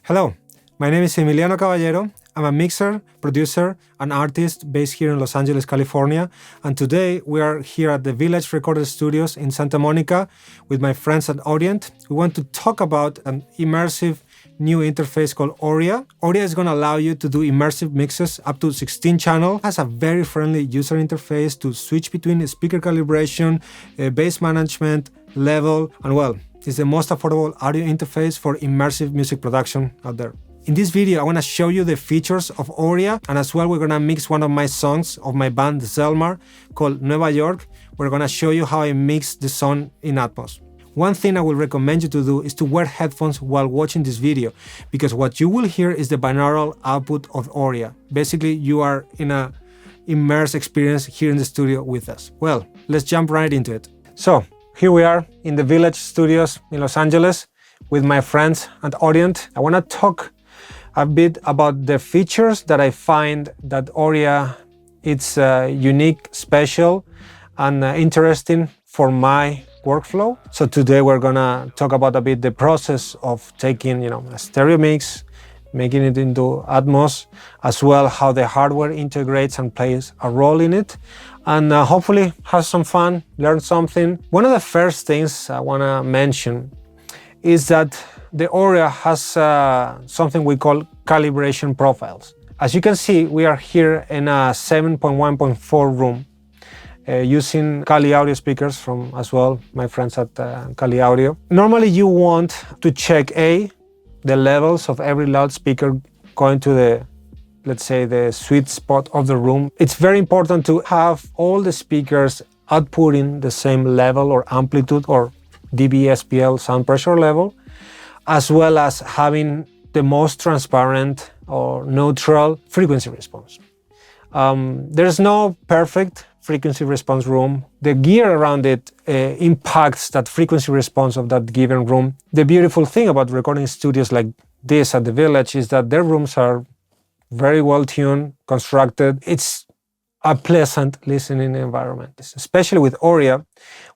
Hello, my name is Emiliano Cabballero. I'm a mixer, producer, and artist based here in Los Angeles, California. And today we are here at the Village Recorded Studios in Santa Monica with my friends at Audient. We want to talk about an immersive new interface called ORIA. ORIA is going to allow you to do immersive mixes up to 16 channels. It has a very friendly user interface to switch between speaker calibration, bass management, level, and well, it's the most affordable audio interface for immersive music production out there. In this video, I want to show you the features of ORIA, and as well we're going to mix one of my songs of my band Zelmar called Nueva York. We're going to show you how I mix the song in Atmos. One thing I will recommend you to do is to wear headphones while watching this video, because what you will hear is the binaural output of ORIA. Basically, you are in an immersive experience here in the studio with us. Well, let's jump right into it. So, here we are in the Village Studios in Los Angeles with my friends at Audient. I want to talk a bit about the features that I find that ORIA it's unique, special, and interesting for my workflow. So today we're gonna talk about a bit the process of taking, a stereo mix, making it into Atmos, as well how the hardware integrates and plays a role in it, and hopefully have some fun, learn something. One of the first things I wanna mention is that the ORIA has something we call calibration profiles. As you can see, we are here in a 7.1.4 room using Cali Audio speakers from, as well, my friends at Cali Audio. Normally you want to check the levels of every loudspeaker going to the, let's say, the sweet spot of the room. It's very important to have all the speakers outputting the same level or amplitude or dB SPL sound pressure level, as well as having the most transparent or neutral frequency response. There's no perfect frequency response room. The gear around it impacts that frequency response of that given room. The beautiful thing about recording studios like this at the Village is that their rooms are very well tuned, constructed. It's a pleasant listening environment. Especially with ORIA,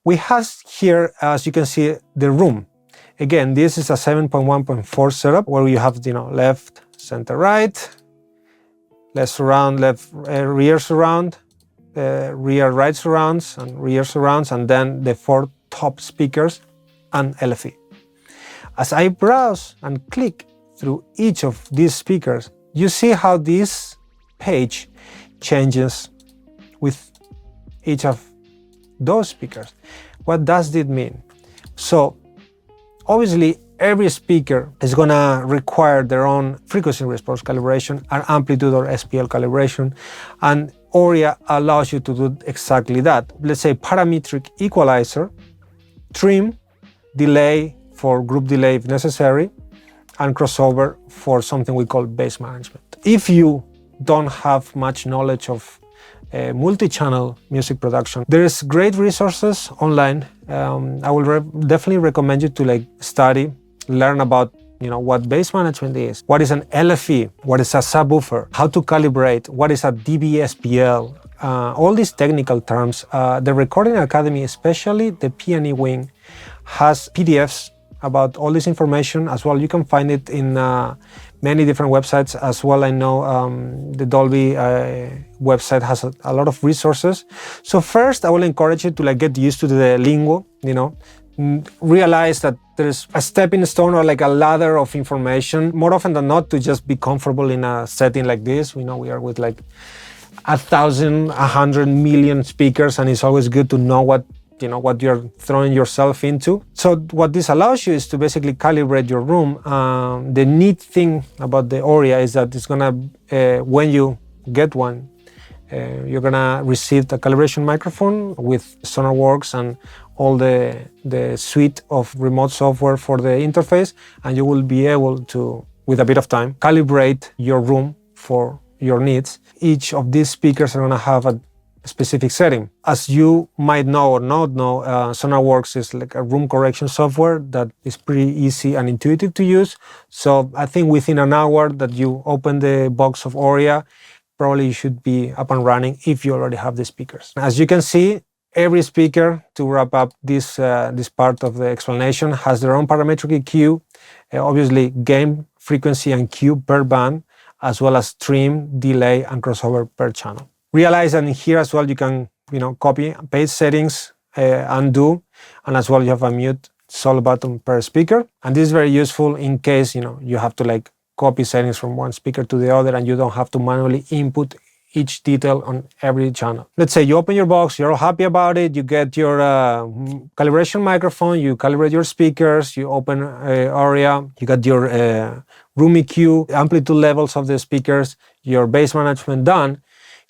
we have here, as you can see, the room. Again, this is a 7.1.4 setup where you have, left, center, right, left surround, left rear surround, rear right surrounds, and rear surrounds, and then the 4 top speakers and LFE. As I browse and click through each of these speakers, you see how this page changes with each of those speakers. What does it mean? So, obviously, every speaker is gonna require their own frequency response calibration and amplitude or SPL calibration, and ORIA allows you to do exactly that. Let's say parametric equalizer, trim, delay for group delay if necessary, and crossover for something we call bass management. If you don't have much knowledge of multi-channel music production, there's great resources online. I will definitely recommend you to study, learn about what bass management is, what is an LFE, what is a subwoofer, how to calibrate, what is a dB SPL, all these technical terms. The Recording Academy, especially the P&E wing, has PDFs about all this information as well. You can find it in many different websites as well. I know the Dolby website has a lot of resources. So first, I will encourage you to get used to the lingo, realize that there's a stepping stone or a ladder of information. More often than not, to just be comfortable in a setting like this. We are with 1,000, 100 million speakers, and it's always good to know what you're throwing yourself into. So what this allows you is to basically calibrate your room. The neat thing about the ORIA is that it's gonna, when you get one, you're gonna receive the calibration microphone with SonarWorks and all the suite of remote software for the interface, and you will be able to, with a bit of time, calibrate your room for your needs. Each of these speakers are gonna have a specific setting. As you might know or not know, SonarWorks is a room correction software that is pretty easy and intuitive to use. So I think within an hour that you open the box of ORIA, probably you should be up and running if you already have the speakers. As you can see, every speaker, to wrap up this part of the explanation, has their own parametric EQ, obviously gain frequency and cue per band, as well as trim, delay, and crossover per channel. Realize that in here as well you can copy and paste settings, undo, and as well you have a mute solve button per speaker. And this is very useful in case you have to copy settings from one speaker to the other and you don't have to manually input each detail on every channel. Let's say you open your box, you're all happy about it, you get your calibration microphone, you calibrate your speakers, you open ORIA, you got your room EQ, amplitude levels of the speakers, your bass management done.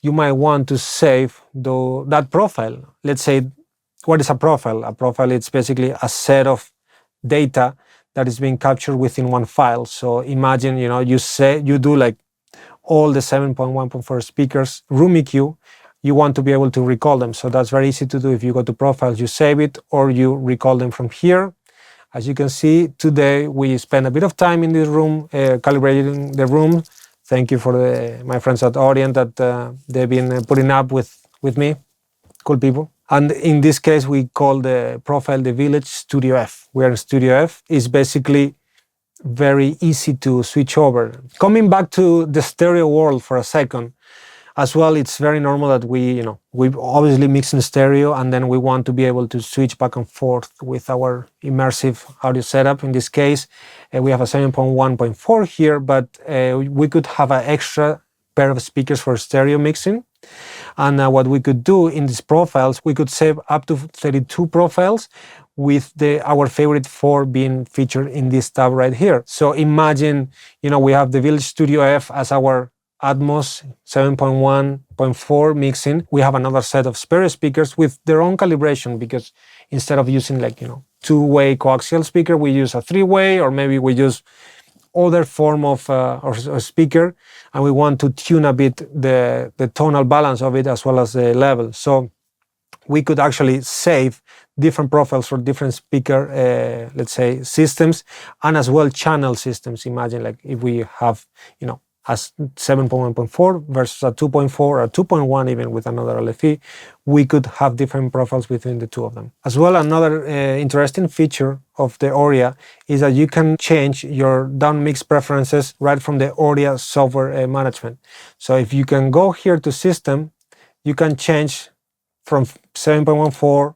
You might want to save that profile. Let's say, what is a profile? A profile is basically a set of data that is being captured within one file. So imagine, you do all the 7.1.4 speakers, room EQ, you want to be able to recall them. So that's very easy to do. If you go to profiles, you save it, or you recall them from here. As you can see, today we spent a bit of time in this room calibrating the room. Thank you for my friends at Audient that they've been putting up with me. Cool people. And in this case, we call the profile the Village Studio F. We are in Studio F. It's basically very easy to switch over. Coming back to the stereo world for a second, as well, it's very normal that we obviously mix in stereo, and then we want to be able to switch back and forth with our immersive audio setup. In this case, we have a 7.1.4 here, but we could have an extra pair of speakers for stereo mixing. And what we could do in these profiles, we could save up to 32 profiles with our favorite 4 being featured in this tab right here. So imagine, we have the Village Studio F as our Atmos 7.1.4 mixing. We have another set of spare speakers with their own calibration, because instead of using two-way coaxial speaker, we use a 3-way, or maybe we use other form of or speaker, and we want to tune a bit the tonal balance of it as well as the level. So we could actually save different profiles for different speaker, let's say, systems, and as well channel systems. Imagine if we have, a 7.1.4 versus a 2.4 or a 2.1, even with another LFE, we could have different profiles between the two of them. As well, another interesting feature of the ORIA is that you can change your down mix preferences right from the ORIA software management. So if you can go here to System, you can change from 7.14,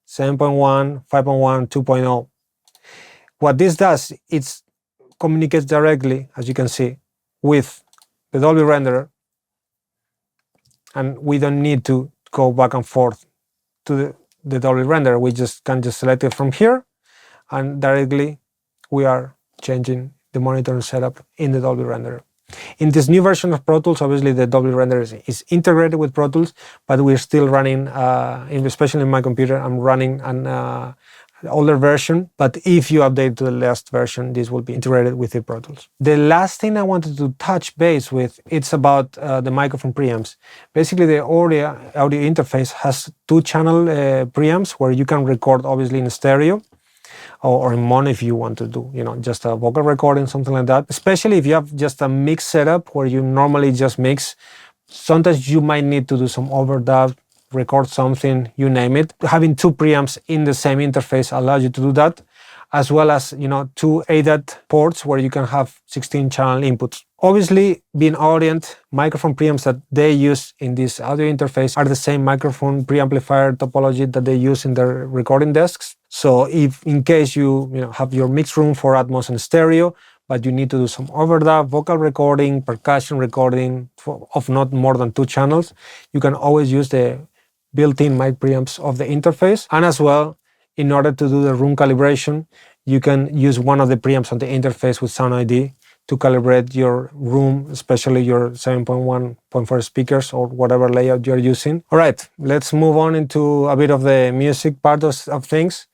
7.1, 5.1, 2.0. What this does, it communicates directly, as you can see, with the Dolby renderer, and we don't need to go back and forth to the Dolby renderer. We can just select it from here, and directly we are changing the monitoring setup in the Dolby renderer. In this new version of Pro Tools, obviously the Dolby renderer is integrated with Pro Tools, but we're still running, especially in my computer, I'm running an older version, but if you update to the last version, this will be integrated with the Pro Tools. The last thing I wanted to touch base with, it's about the microphone preamps. Basically, the ORIA audio interface has 2-channel preamps where you can record obviously in stereo, or in mono if you want to do, just a vocal recording, something like that. Especially if you have just a mix setup where you normally just mix, sometimes you might need to do some overdub, record something, you name it. Having 2 preamps in the same interface allows you to do that, as well as 2 ADAT ports where you can have 16-channel inputs. Obviously, being Audient, microphone preamps that they use in this audio interface are the same microphone preamplifier topology that they use in their recording desks. So if in case you have your mix room for Atmos and stereo, but you need to do some overdub, vocal recording, percussion recording of not more than 2 channels, you can always use the built-in mic preamps of the interface. And as well, in order to do the room calibration, you can use one of the preamps on the interface with Sound ID to calibrate your room, especially your 7.1.4 speakers or whatever layout you're using. All right, let's move on into a bit of the music part of things.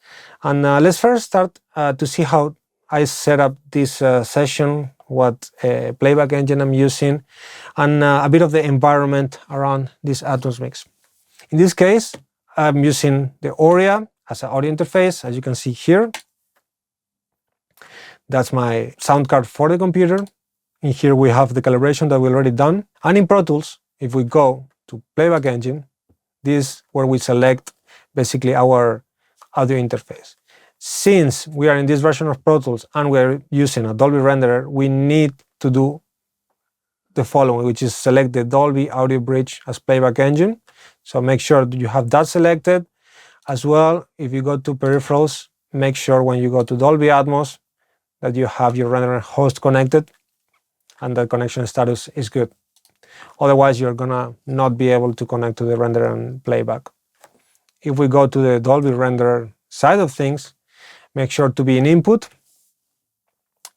And let's first start to see how I set up this session, what playback engine I'm using, and a bit of the environment around this Atmos mix. In this case, I'm using the ORIA as an audio interface, as you can see here. That's my sound card for the computer. In here we have the calibration that we already done. And in Pro Tools, if we go to playback engine, this is where we select basically our audio interface. Since we are in this version of Pro Tools and we're using a Dolby renderer, we need to do the following, which is select the Dolby Audio Bridge as playback engine. So make sure that you have that selected. As well, if you go to peripherals, make sure when you go to Dolby Atmos that you have your renderer host connected and the connection status is good. Otherwise, you're gonna not be able to connect to the renderer and playback. If we go to the Dolby renderer side of things, make sure to be in input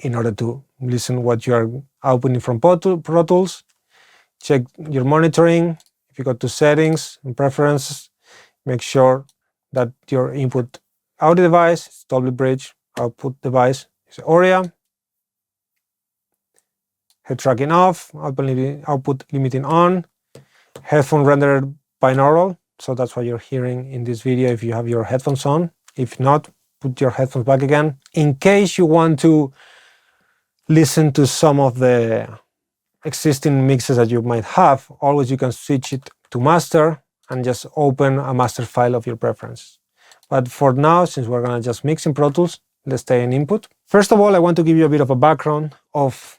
in order to listen what you are outputting from Pro Tools. Check your monitoring. If you go to settings and preferences, make sure that your input audio device is Dolby Bridge, output device is ORIA, head tracking off, output limiting on, headphone rendered binaural, so that's what you're hearing in this video if you have your headphones on. If not, put your headphones back again. In case you want to listen to some of the existing mixes that you might have, always you can switch it to master and just open a master file of your preference. But for now, since we're gonna just mix in Pro Tools, let's stay in input. First of all, I want to give you a bit of a background of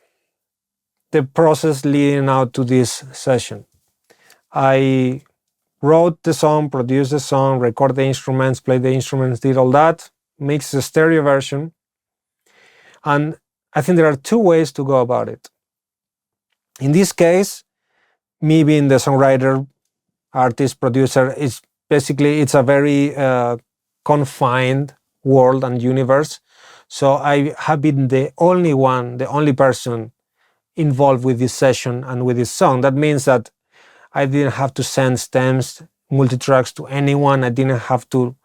the process leading out to this session. I wrote the song, produced the song, recorded the instruments, played the instruments, did all that, mixed the stereo version. And I think there are two ways to go about it. In this case, me being the songwriter, artist, producer, is basically, it's a very confined world and universe. So I have been the only one, the only person involved with this session and with this song. That means that I didn't have to send stems, multitracks to anyone. I didn't have to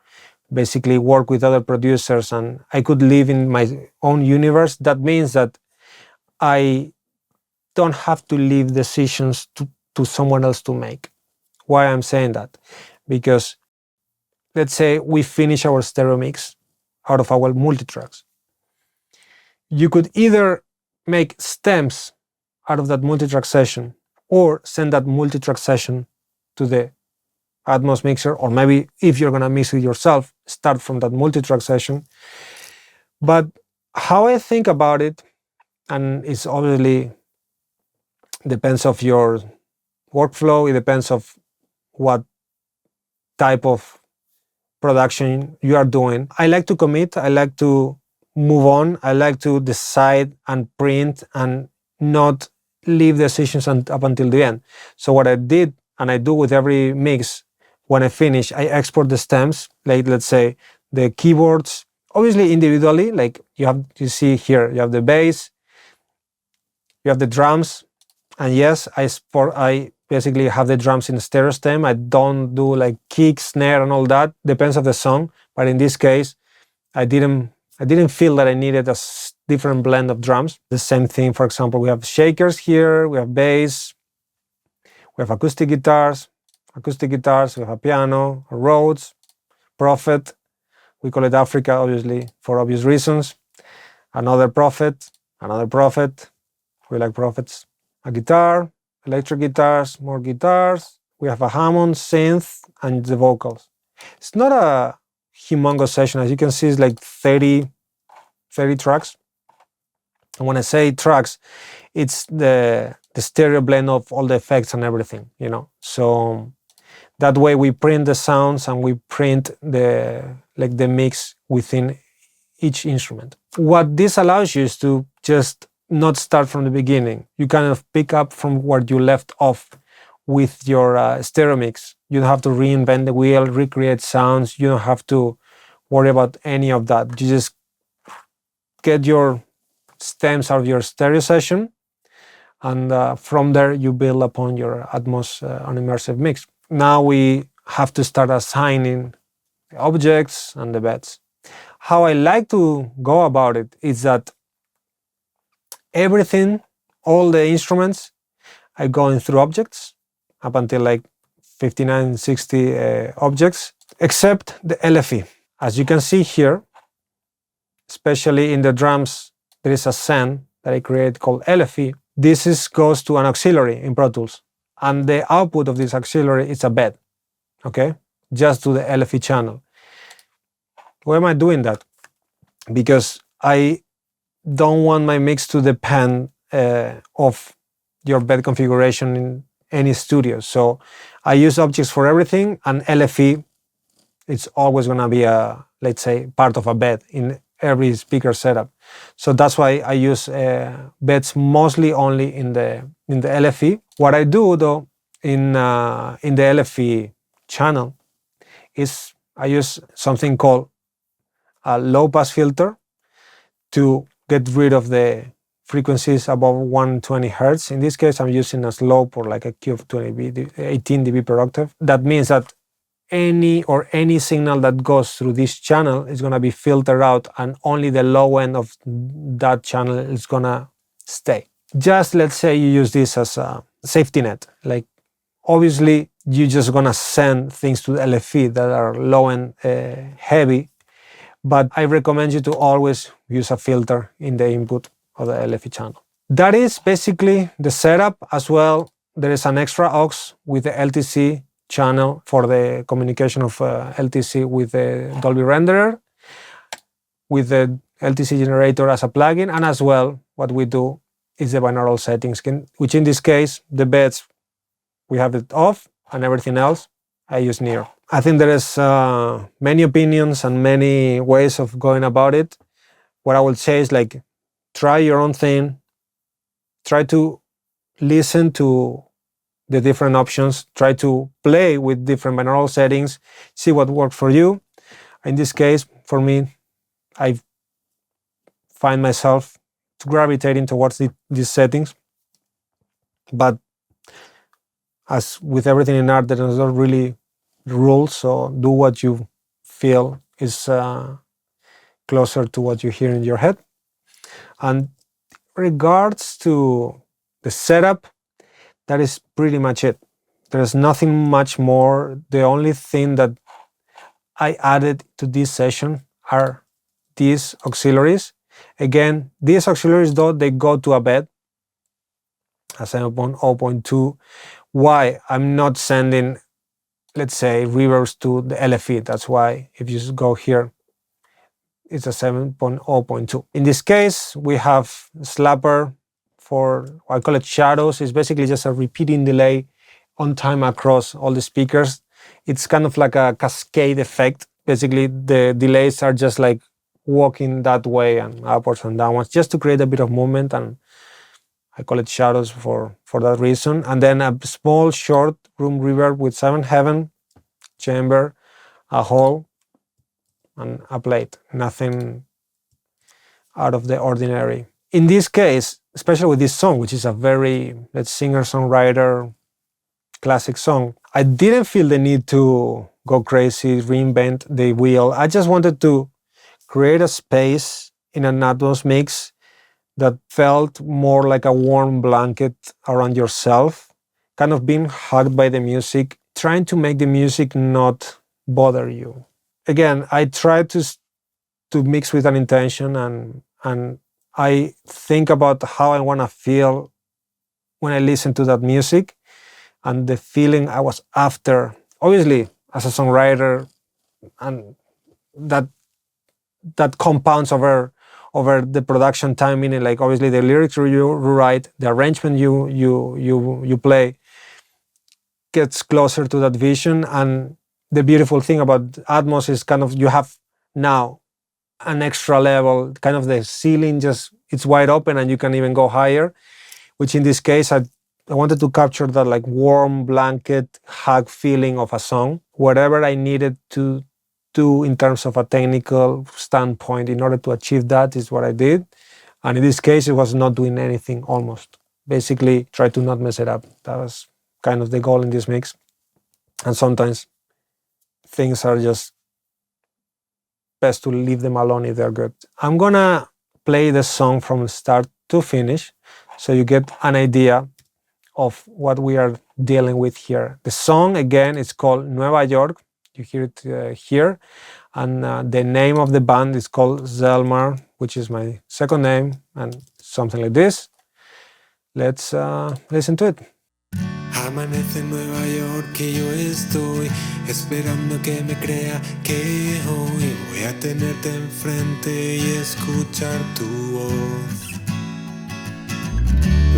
basically work with other producers, and I could live in my own universe. That means that I don't have to leave decisions to someone else to make. Why I'm saying that? Because let's say we finish our stereo mix out of our multitracks. You could either make stems out of that multitrack session or send that multitrack session to the Atmos mixer, or maybe if you're gonna mix it yourself, start from that multitrack session. But how I think about it, and it's obviously depends of your workflow, it depends of what type of production you are doing. I like to commit, I like to move on, I like to decide and print and not leave decisions up until the end. So what I did, and I do with every mix, when I finish, I export the stems, like let's say the keyboards, obviously individually, like you see here, you have the bass, you have the drums, and yes, I basically have the drums in stereo stem. I don't do like kick, snare, and all that. Depends on the song, but in this case, I didn't feel that I needed a different blend of drums. The same thing, for example, we have shakers here, we have bass, we have acoustic guitars, we have piano, Rhodes, Prophet. We call it Africa, obviously, for obvious reasons. Another Prophet. We like Prophets. A guitar, electric guitars, more guitars. We have a Hammond synth and the vocals. It's not a humongous session. As you can see, it's like 30 tracks. And when I say tracks, it's the stereo blend of all the effects and everything, you know. So that way we print the sounds and we print the mix within each instrument. What this allows you is to just not start from the beginning. You kind of pick up from where you left off with your stereo mix. You don't have to reinvent the wheel, recreate sounds. You don't have to worry about any of that. You just get your stems out of your stereo session, and from there you build upon your Atmos on immersive mix. Now we have to start assigning the objects and the beds. How I like to go about it is that everything, all the instruments, I go in through objects up until like 59, 60 objects, except the LFE. As you can see here, especially in the drums, there is a send that I create called LFE. This goes to an auxiliary in Pro Tools, and the output of this auxiliary is a bed, okay? Just to the LFE channel. Why am I doing that? because I don't want my mix to depend of your bed configuration in any studio. So I use objects for everything, and LFE, it's always going to be a, let's say, part of a bed in every speaker setup. So that's why I use beds mostly only in the LFE. What I do though in the LFE channel is I use something called a low pass filter to get rid of the frequencies above 120 hertz. In this case, I'm using a slope or like a Q of 18 dB per octave. That means that any signal that goes through this channel is going to be filtered out, and only the low end of that channel is going to stay. Just let's say you use this as a safety net. Like, obviously, you're just going to send things to the LFE that are low end heavy, but I recommend you to always use a filter in the input of the LFE channel. That is basically the setup. As well, there is an extra aux with the LTC channel for the communication of LTC with the Dolby renderer, with the LTC generator as a plugin, and as well what we do is the binaural settings, which in this case, the beds, we have it off, and everything else I use near. I think there is many opinions and many ways of going about it. What I would say is, like, try your own thing, try to listen to the different options, try to play with different binaural settings, see what works for you. In this case, for me, I find myself gravitating towards these settings. But as with everything in art, there is not really rules, so do what you feel is closer to what you hear in your head. And regards to the setup, that is pretty much it. There's nothing much more. The only thing that I added to this session are these auxiliaries. Again, these auxiliaries, though, they go to a bed, a 7.0.2. Why? I'm not sending, let's say, reverbs to the LFE. That's why if you go here, it's a 7.0.2. In this case, we have slapper for, I call it shadows. It's basically just a repeating delay on time across all the speakers. It's kind of like a cascade effect. Basically, the delays are just like walking that way and upwards and downwards, just to create a bit of movement, and I call it shadows for that reason. And then a small short room reverb with 7 heaven, chamber, a hole, and a plate. Nothing out of the ordinary. In this case, especially with this song, which is a very, let's, singer-songwriter classic song, I didn't feel the need to go crazy, reinvent the wheel. I just wanted to create a space in an Atmos mix that felt more like a warm blanket around yourself, kind of being hugged by the music, trying to make the music not bother you. Again, I try to mix with an intention, and I think about how I want to feel when I listen to that music and the feeling I was after. Obviously, as a songwriter, and that compounds over the production time, meaning, like, obviously the lyrics you write, the arrangement you play gets closer to that vision. And the beautiful thing about Atmos is kind of you have now an extra level, kind of the ceiling, just it's wide open and you can even go higher, which in this case I wanted to capture that like warm blanket hug feeling of a song. Whatever I needed to do in terms of a technical standpoint in order to achieve that is what I did. And in this case, it was not doing anything almost. Basically, try to not mess it up. That was kind of the goal in this mix. And sometimes things are just best to leave them alone if they're good. I'm gonna play the song from start to finish so you get an idea of what we are dealing with here. The song, again, is called Nueva York. You hear it here. And the name of the band is called Zelmar, which is my second name, and something like this. Let's listen to it. Amanece en Nueva York y yo estoy esperando que me crea que hoy voy a tenerte enfrente y escuchar tu voz.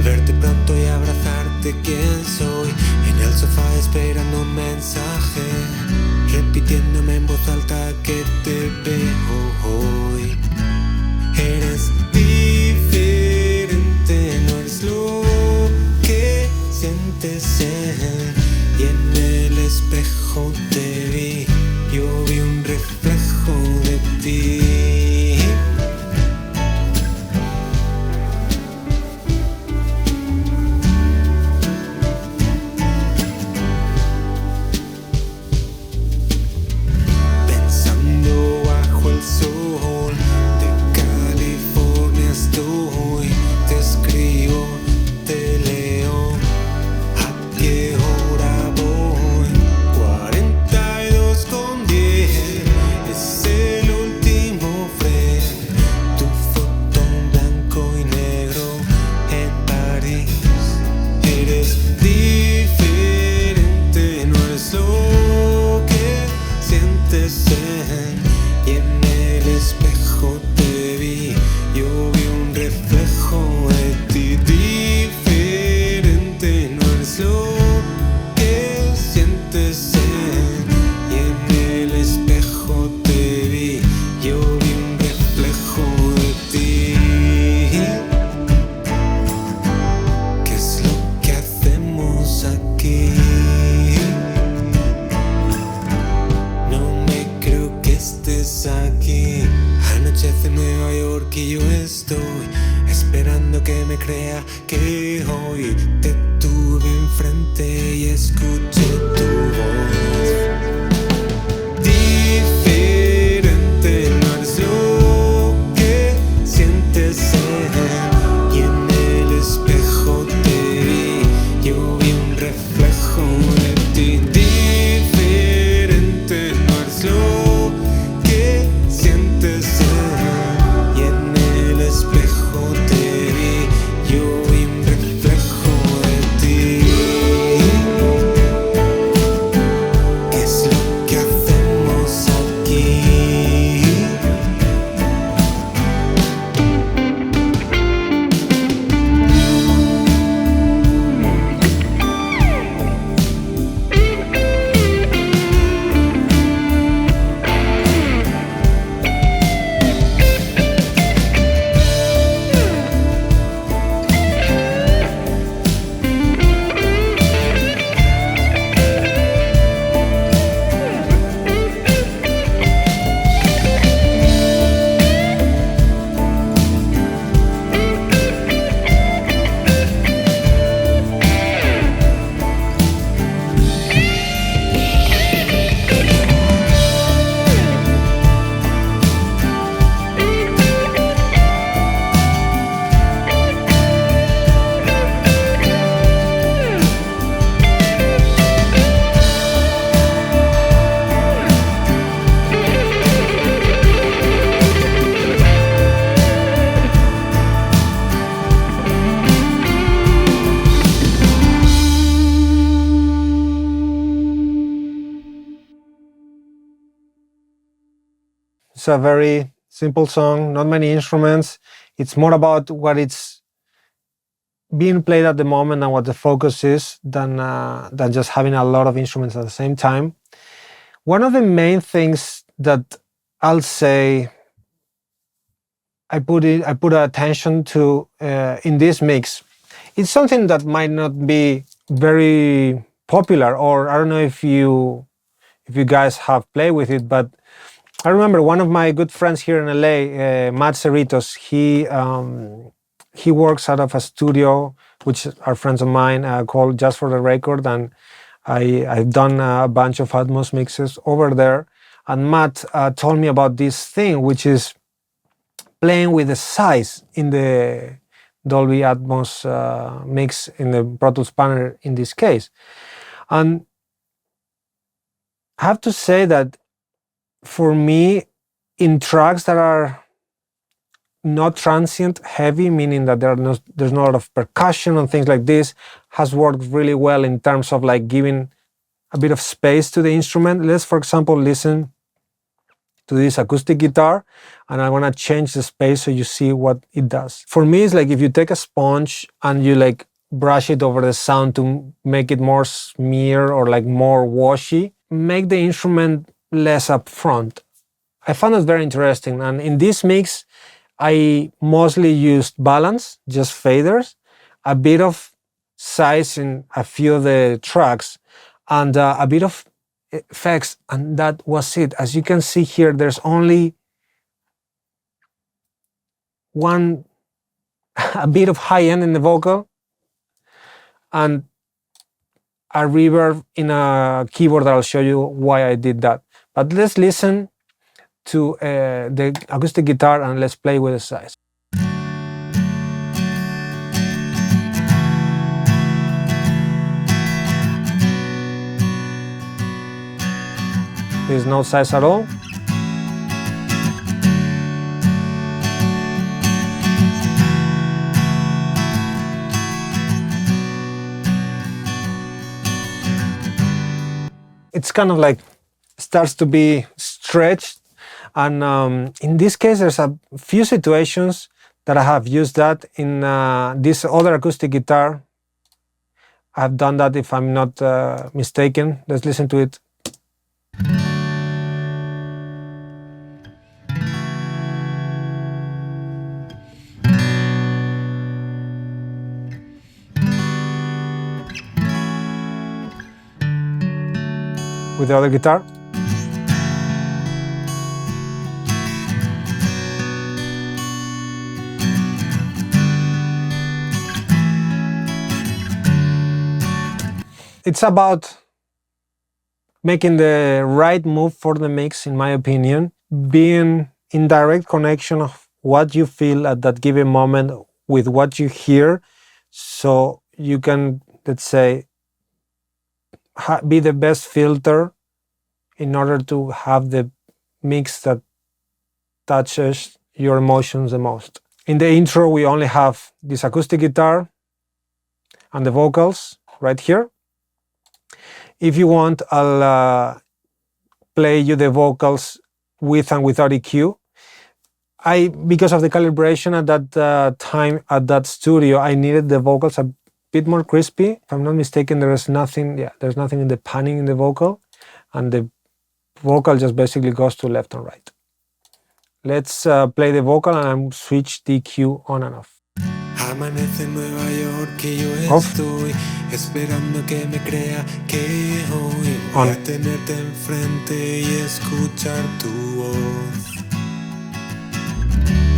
Verte pronto y abrazarte quién soy, en el sofá esperando un mensaje, repitiéndome en voz alta que te veo hoy. Eres diferente, no eres lo que sientes y en el espejo te vi, yo vi un reflejo de ti. Pensando bajo el sol de California estoy, te escribo, te leo, ¿a qué hora voy? 42:10, es el último frame, tu foto en blanco y negro en París. Eres diferente, no eres lo que sientes y en el espejo te vi, yo vi un reflejo de ti. Diferente, no eres lo que sientes y en el espejo te vi, yo vi un reflejo de ti. ¿Qué es lo que hacemos aquí? No me creo que estés aquí. Anochece en Nueva York y yo estoy esperando que me crea que hoy te tuve enfrente y escuché tu voz. Diferente, no eres lo que sientes y en el espejo te vi, yo vi un reflejo de ti. Diferente, no eres lo que sientes y en el espejo te vi, yo vi un reflejo de ti. ¿Qué es lo que hacemos aquí? It's a very simple song, not many instruments. It's more about what it's being played at the moment and what the focus is than just having a lot of instruments at the same time. One of the main things that I'll say I put attention to in this mix, it's something that might not be very popular, or I don't know if you guys have played with it, but I remember one of my good friends here in LA, Matt Cerritos, he works out of a studio, which are friends of mine, called Just for the Record, and I've done a bunch of Atmos mixes over there. And Matt told me about this thing, which is playing with the size in the Dolby Atmos mix in the Pro Tools panel in this case. And I have to say that for me, in tracks that are not transient heavy, meaning that there's not a lot of percussion and things like this, has worked really well in terms of like giving a bit of space to the instrument. Let's, for example, listen to this acoustic guitar, and I want to change the space so you see what it does. For me, it's like if you take a sponge and you like brush it over the sound to make it more smear or like more washy, make the instrument less upfront. I found it very interesting, and in this mix, I mostly used balance, just faders, a bit of size in a few of the tracks, and a bit of effects, and that was it. As you can see here, there's only a bit of high end in the vocal and a reverb in a keyboard that I'll show you why I did that. But let's listen to the acoustic guitar and let's play with the size. There's no size at all. It's kind of like starts to be stretched, and in this case there's a few situations that I have used that. In this other acoustic guitar I've done that, if I'm not mistaken. Let's listen to it. With the other guitar. It's about making the right move for the mix, in my opinion, being in direct connection of what you feel at that given moment with what you hear, so you can, let's say, be the best filter in order to have the mix that touches your emotions the most. In the intro, we only have this acoustic guitar and the vocals right here. If you want, I'll play you the vocals with and without EQ. Because of the calibration at that time at that studio, I needed the vocals a bit more crispy. If I'm not mistaken, there's nothing in the panning in the vocal, and the vocal just basically goes to left and right. Let's play the vocal and I'll switch the EQ on and off. Amanece en Nueva York y yo estoy esperando que me crea que hoy voy a tenerte enfrente y escuchar tu voz.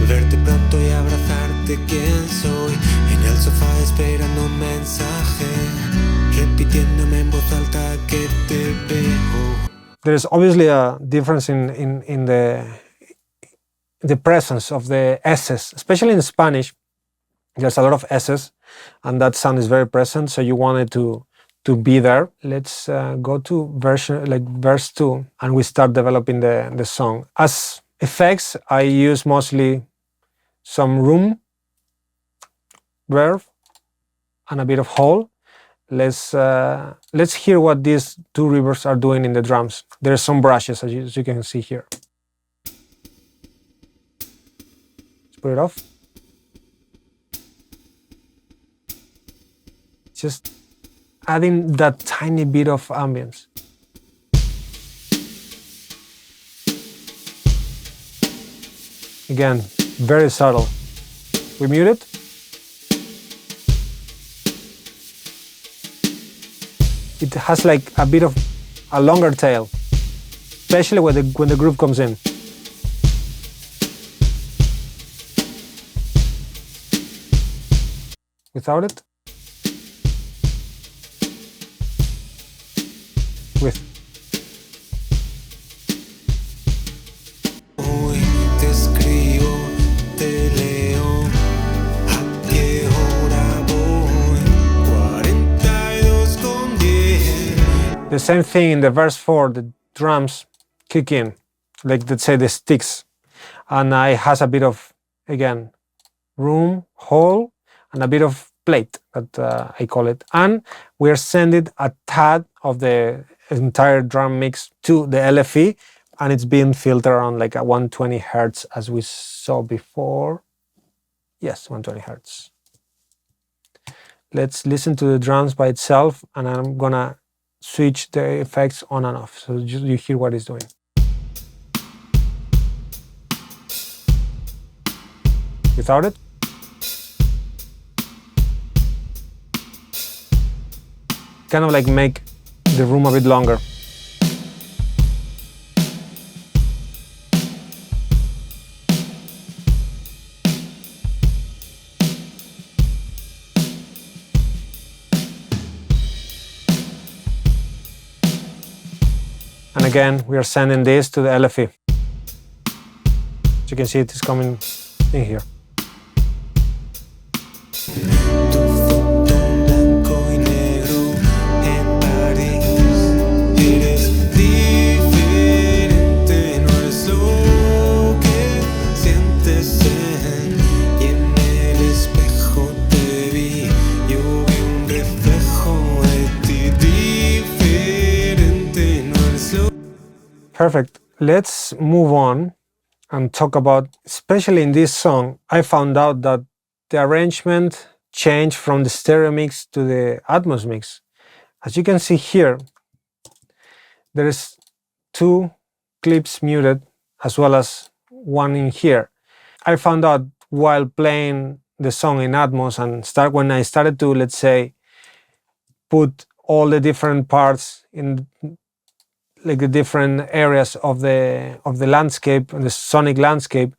Verte pronto y abrazarte, quién soy, en el sofá esperando un mensaje, repitiéndome en voz alta que te veo. There's obviously a difference in the presence of the S's, especially in Spanish. There's a lot of S's, and that sound is very present, so you want it to be there. Let's go to verse 2, and we start developing the song. As effects, I use mostly some room, reverb, and a bit of hall. Let's hear what these two reverbs are doing in the drums. There's some brushes, as you can see here. Let's put it off. Just adding that tiny bit of ambience. Again, very subtle. We mute it. It has like a bit of a longer tail, especially when the groove comes in. Without it. With. Hoy te escribo, te leo, ¿a qué hora voy? 42:10. The same thing in the verse 4, the drums kick in, like let's say the sticks, and it has a bit of again, room, hall, and a bit of plate, that I call it. And we're sending a tad of the entire drum mix to the LFE, and it's being filtered around like a 120 hertz as we saw before. Yes, 120 hertz. Let's listen to the drums by itself, and I'm gonna switch the effects on and off so you hear what it's doing. Without it. Kind of like make the room a bit longer. And again, we are sending this to the LFE. As you can see, it is coming in here. Perfect. Let's move on and talk about, especially in this song, I found out that the arrangement changed from the stereo mix to the Atmos mix. As you can see here, there's 2 clips muted as well as 1 in here. I found out while playing the song in Atmos and when I started to, let's say, put all the different parts in like the different areas of the landscape, the sonic landscape,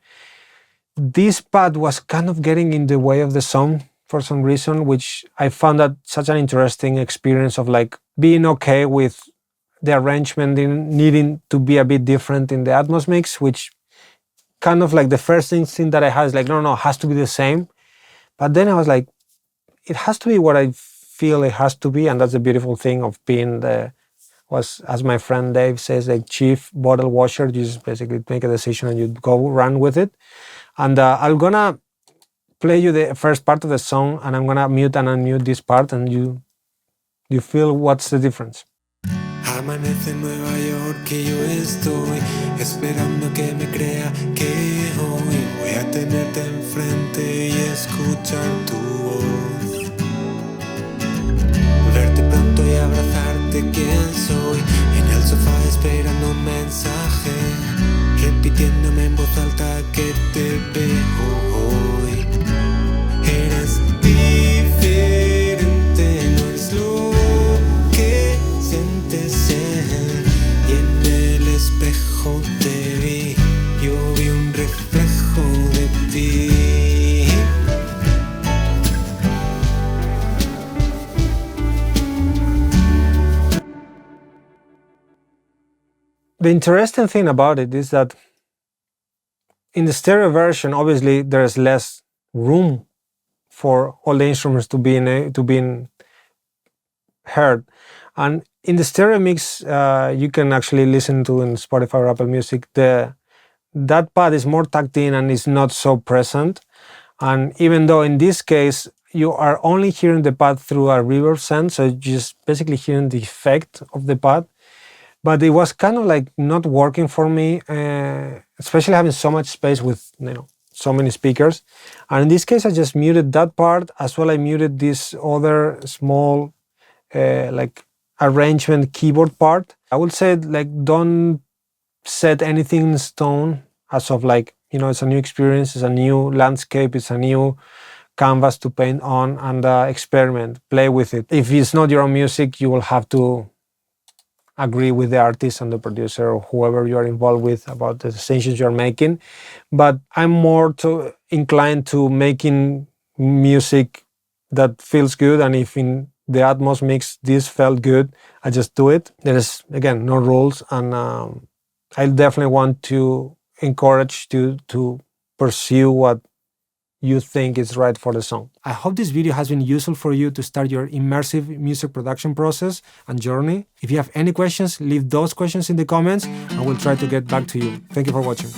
this pad was kind of getting in the way of the song for some reason, which I found that such an interesting experience of like being okay with the arrangement needing to be a bit different in the Atmos mix, which kind of like the first instinct that I had is like, no, it has to be the same. But then I was like, it has to be what I feel it has to be, and that's the beautiful thing of being as my friend Dave says, like chief bottle washer. You just basically make a decision and you go run with it. And I'm gonna play you the first part of the song, and I'm gonna mute and unmute this part, and you feel what's the difference. Amanece en Nueva York y yo estoy esperando que me crea que hoy voy a tenerte enfrente y escuchar tu voz, verte pronto y abrazarte quién soy, en el sofá esperando un mensaje, repitiéndome en voz alta que te veo hoy. Eres diferente, no eres lo que sientes y en el espejo te vi, yo vi un reflejo de ti. The interesting thing about it is that in the stereo version, obviously there's less room for all the instruments to be heard, and in the stereo mix, you can actually listen to in Spotify or Apple Music. That pad is more tucked in and is not so present. And even though in this case you are only hearing the pad through a reverb sense, so you're just basically hearing the effect of the pad. But it was kind of like not working for me, especially having so much space with so many speakers. And in this case, I just muted that part as well. I muted this other small like arrangement keyboard part. I would say like don't set anything in stone as of like it's a new experience, it's a new landscape, it's a new canvas to paint on, and experiment, play with it. If it's not your own music, you will have to agree with the artist and the producer or whoever you are involved with about the decisions you're making. But I'm more inclined to making music that feels good, and if in the Atmos mix this felt good, I just do it. There is, again, no rules, and I definitely want to encourage you to pursue what you think is right for the song. I hope this video has been useful for you to start your immersive music production process and journey. If you have any questions, leave those questions in the comments and we'll try to get back to you. Thank you for watching.